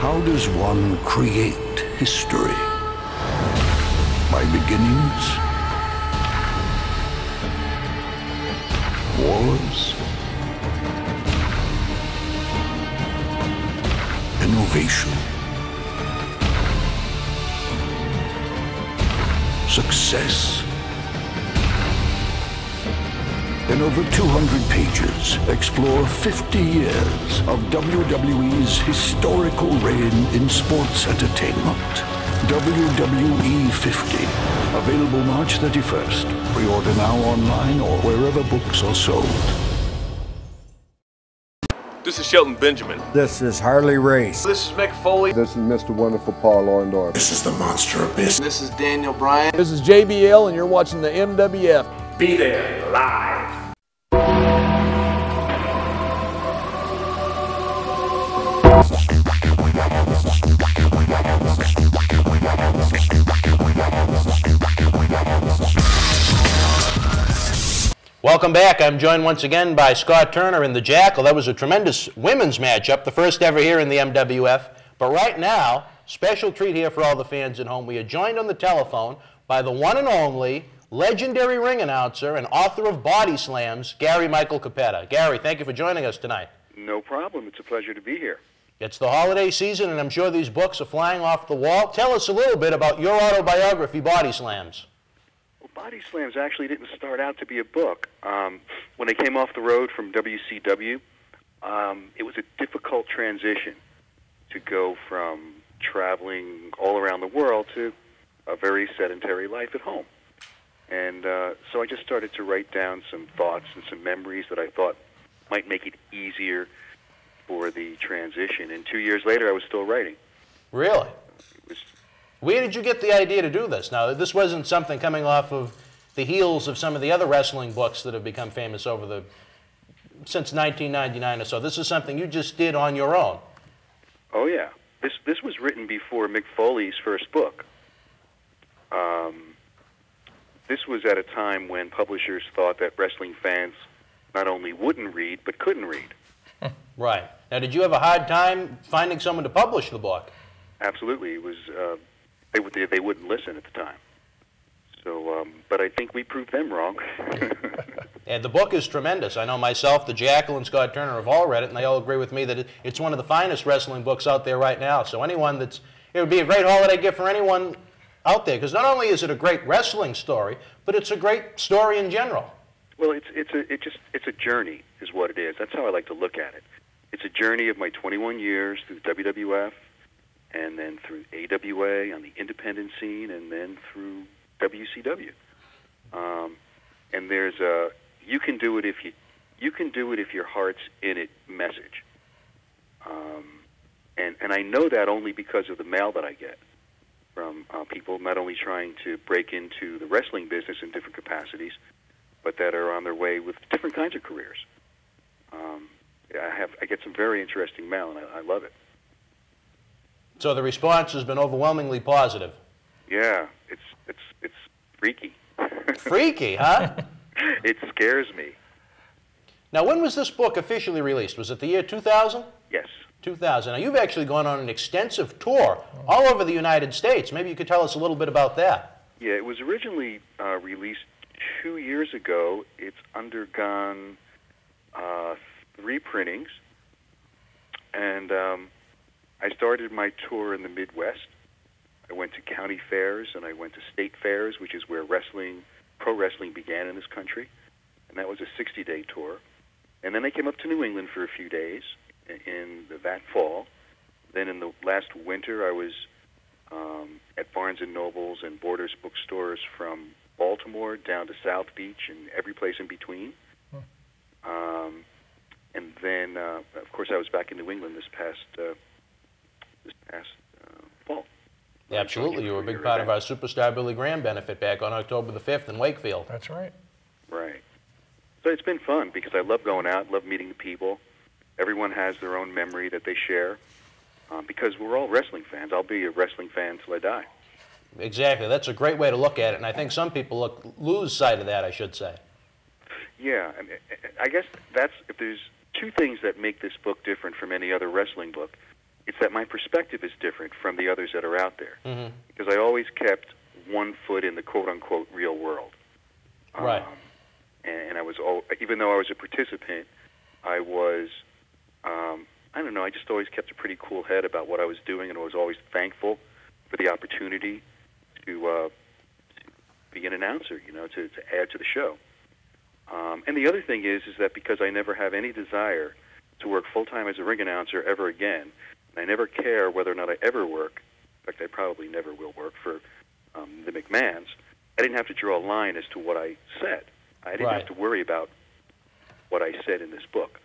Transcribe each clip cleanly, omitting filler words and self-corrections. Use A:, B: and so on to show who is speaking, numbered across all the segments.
A: How does one create history? By beginnings? Wars? Innovation? Success? In over 200 pages, explore 50 years of WWE's historical reign in sports entertainment. WWE 50. Available March 31st. Pre-order now online or wherever books are sold.
B: This is Shelton Benjamin.
C: This is Harley Race.
B: This is Mick Foley.
D: This is Mr. Wonderful Paul Orndorff.
A: This is the Monster Abyss.
E: This is Daniel Bryan.
F: This is JBL, and you're watching the MWF.
B: Be there live.
G: Welcome back. I'm joined once again by Scott Turner and the Jackal. That was a tremendous women's matchup, the first ever here in the MWF. But right now, special treat here for all the fans at home. We are joined on the telephone by the one and only legendary ring announcer and author of Body Slams, Gary Michael Cappetta. Gary, thank you for joining us tonight.
H: No problem. It's a pleasure to be here.
G: It's the holiday season, and I'm sure these books are flying off the wall. Tell us a little bit about your autobiography, Body Slams.
H: Well, Body Slams actually didn't start out to be a book. When I came off the road from WCW, it was a difficult transition to go from traveling all around the world to a very sedentary life at home. And so I just started to write down some thoughts and some memories that I thought might make it easier for the transition. And 2 years later, I was still writing.
G: Really? Where did you get the idea to do this? Now, this wasn't something coming off of the heels of some of the other wrestling books that have become famous since 1999 or so. This is something you just did on your own.
H: Oh, yeah. This was written before Mick Foley's first book. This was at a time when publishers thought that wrestling fans not only wouldn't read, but couldn't read.
G: Right. Now, did you have a hard time finding someone to publish the book?
H: Absolutely. It was they wouldn't listen at the time. So, but I think we proved them wrong.
G: And the book is tremendous. I know myself, the Jackal, and Scott Turner have all read it, and they all agree with me that it's one of the finest wrestling books out there right now. So it would be a great holiday gift for anyone out there, because not only is it a great wrestling story, but it's a great story in general.
H: Well, it's a journey, is what it is. That's how I like to look at it. It's a journey of my 21 years through WWF, and then through AWA on the independent scene, and then through WCW. And there's a you can do it if your heart's in it message. And I know that only because of the mail that I get from people not only trying to break into the wrestling business in different capacities, but that are on their way with different kinds of careers. I get some very interesting mail, and I love it.
G: So the response has been overwhelmingly positive.
H: Yeah, it's freaky.
G: Freaky, huh?
H: It scares me.
G: Now, when was this book officially released? Was it the year 2000?
H: Yes.
G: 2000. Now, you've actually gone on an extensive tour all over the United States. Maybe you could tell us a little bit about that.
H: Yeah, it was originally released 2 years ago. It's undergone 3 printings. And I started my tour in the Midwest. I went to county fairs, and I went to state fairs, which is where pro wrestling began in this country. And that was a 60-day tour. And then I came up to New England for a few days in that fall. Then in the last winter, I was at Barnes & Nobles and Borders bookstores from Baltimore down to South Beach and every place in between. And then, of course, I was back in New England this past fall.
G: Yeah, absolutely. You were a big part of our Superstar Billy Graham benefit back on October the 5th in Wakefield.
F: That's right.
H: Right. So it's been fun because I love going out, love meeting the people. Everyone has their own memory that they share because we're all wrestling fans. I'll be a wrestling fan till I die.
G: Exactly. That's a great way to look at it, and I think some people lose sight of that, I should say.
H: Yeah, I guess if there's 2 things that make this book different from any other wrestling book, it's that my perspective is different from the others that are out there.
G: Mm-hmm.
H: Because I always kept one foot in the quote-unquote real world.
G: Right.
H: And I was, even though I was a participant, I was, I don't know, I just always kept a pretty cool head about what I was doing, and I was always thankful for the opportunity to be an announcer, you know, to add to the show. And the other thing is that because I never have any desire to work full-time as a ring announcer ever again, and I never care whether or not I ever work, in fact, I probably never will work for the McMahons, I didn't have to draw a line as to what I said. I didn't have to worry about what I said in this book.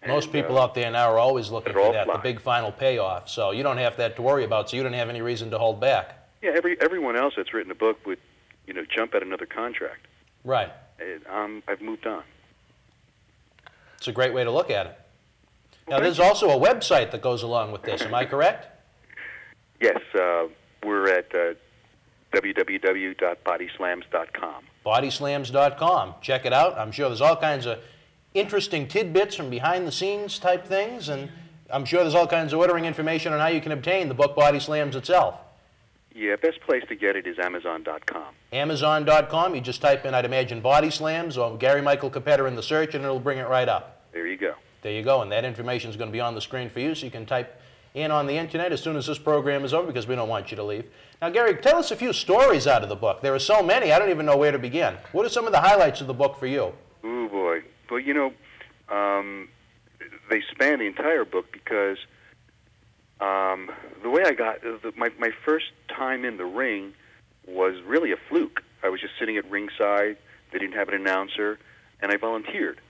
G: Most people out there now are always looking for that, the big final payoff. So you don't have that to worry about, so you don't have any reason to hold back.
H: Yeah, everyone else that's written a book would, you know, jump at another contract.
G: Right.
H: I've moved on.
G: It's a great way to look at it. Now, there's also a website that goes along with this. Am I correct?
H: Yes, we're at www.bodyslams.com.
G: Bodyslams.com. Check it out. I'm sure there's all kinds of interesting tidbits from behind-the-scenes type things, and I'm sure there's all kinds of ordering information on how you can obtain the book Body Slams itself.
H: Yeah, best place to get it is Amazon.com.
G: Amazon.com. You just type in, I'd imagine, Body Slams or Gary Michael Cappetta in the search, and it'll bring it right up.
H: There you go.
G: There you go, and that information is going to be on the screen for you, so you can type in on the internet as soon as this program is over, because we don't want you to leave. Now, Gary, tell us a few stories out of the book. There are so many, I don't even know where to begin. What are some of the highlights of the book for you?
H: Oh, boy. Well, you know, they span the entire book because the way I got, my first time in the ring was really a fluke. I was just sitting at ringside, they didn't have an announcer, and I volunteered.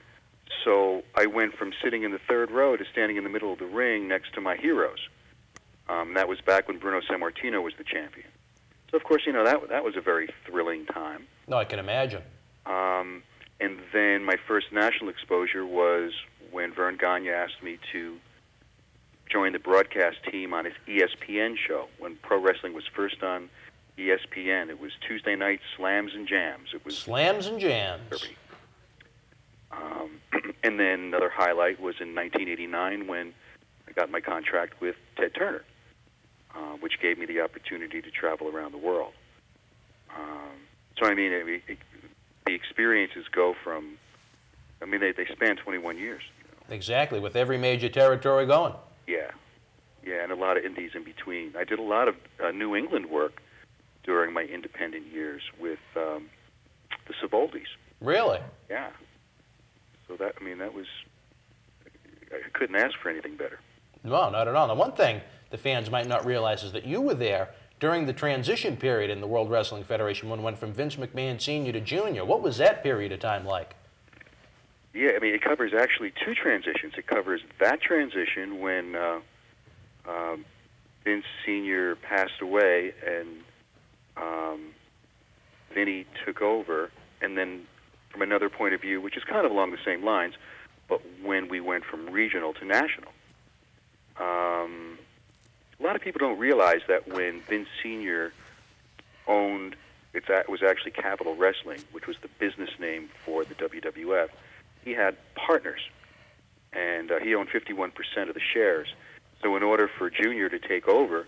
H: So I went from sitting in the third row to standing in the middle of the ring next to my heroes. That was back when Bruno Sammartino was the champion. So, of course, you know, that was a very thrilling time.
G: No, I can imagine.
H: And then my first national exposure was when Vern Gagne asked me to join the broadcast team on his ESPN show when pro wrestling was first on ESPN. It was Tuesday night Slams and Jams. It was
G: Slams and Jams.
H: And then another highlight was in 1989 when I got my contract with Ted Turner, which gave me the opportunity to travel around the world. So, I mean, the experiences go from, I mean, they span 21 years. You know?
G: Exactly, with every major territory going.
H: Yeah, and a lot of indies in between. I did a lot of New England work during my independent years with the Savoldis.
G: Really?
H: Yeah. So that, I mean, that was, I couldn't ask for anything better.
G: No, not at all. Now, one thing the fans might not realize is that you were there during the transition period in the World Wrestling Federation when it went from Vince McMahon Sr. to Jr. What was that period of time like?
H: Yeah, I mean, it covers actually two transitions. It covers that transition when Vince Sr. passed away and Vinny took over, and then from another point of view, which is kind of along the same lines, but when we went from regional to national. A lot of people don't realize that when Vince Sr. owned, it was actually Capital Wrestling, which was the business name for the WWF, he had partners, and he owned 51% of the shares. So in order for Junior to take over,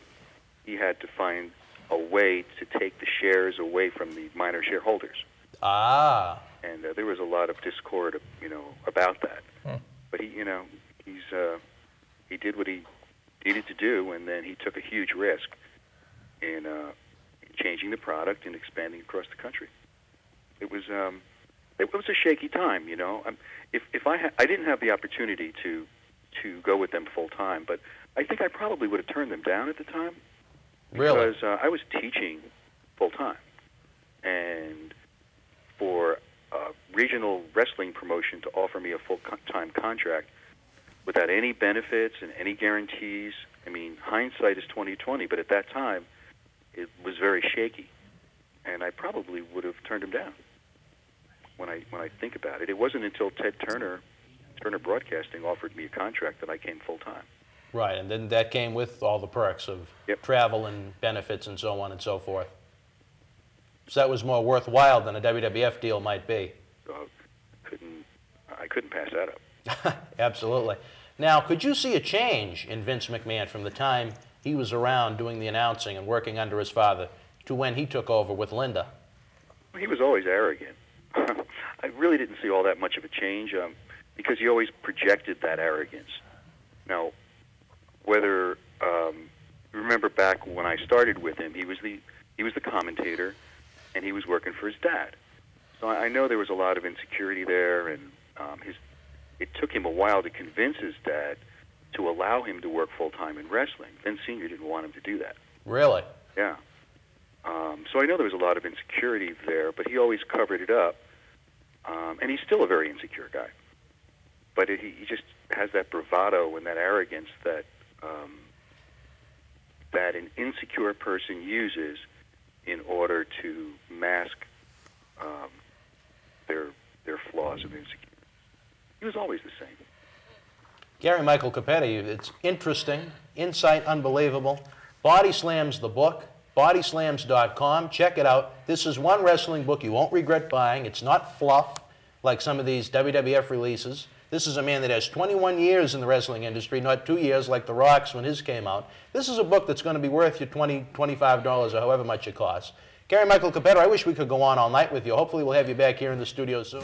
H: he had to find a way to take the shares away from the minor shareholders.
G: Ah.
H: And there was a lot of discord, you know, about that. But he, you know, he did what he needed to do, and then he took a huge risk in changing the product and expanding across the country. It was a shaky time, you know. If I didn't have the opportunity to go with them full time, but I think I probably would have turned them down at the time.
G: Really?
H: Because I was teaching full time, and for a regional wrestling promotion to offer me a full-time contract without any benefits and any guarantees, I mean, hindsight is 20/20, but at that time, it was very shaky, and I probably would have turned him down. When I think about it, it wasn't until Ted Turner Broadcasting offered me a contract that I came full-time.
G: Right, and then that came with all the perks of travel and benefits and so on and so forth. So that was more worthwhile than a WWF deal might be.
H: So I couldn't pass that up.
G: Absolutely. Now, could you see a change in Vince McMahon from the time he was around doing the announcing and working under his father to when he took over with Linda?
H: He was always arrogant. I really didn't see all that much of a change because he always projected that arrogance. Now, whether remember back when I started with him, he was the commentator, and he was working for his dad. So I know there was a lot of insecurity there, and it took him a while to convince his dad to allow him to work full-time in wrestling. Vince Sr. didn't want him to do that.
G: Really?
H: Yeah. So I know there was a lot of insecurity there, but he always covered it up. And he's still a very insecure guy. But he just has that bravado and that arrogance that that an insecure person uses in order to mask their flaws of insecurity. He was always the same.
G: Gary Michael Cappetta, it's interesting, insight unbelievable. Body Slams the book, bodyslams.com. Check it out. This is one wrestling book you won't regret buying. It's not fluff like some of these WWF releases. This is a man that has 21 years in the wrestling industry, not 2 years like The Rock's when his came out. This is a book that's going to be worth you $20, $25 or however much it costs. Gary Michael Cappetta, I wish we could go on all night with you. Hopefully we'll have you back here in the studio soon.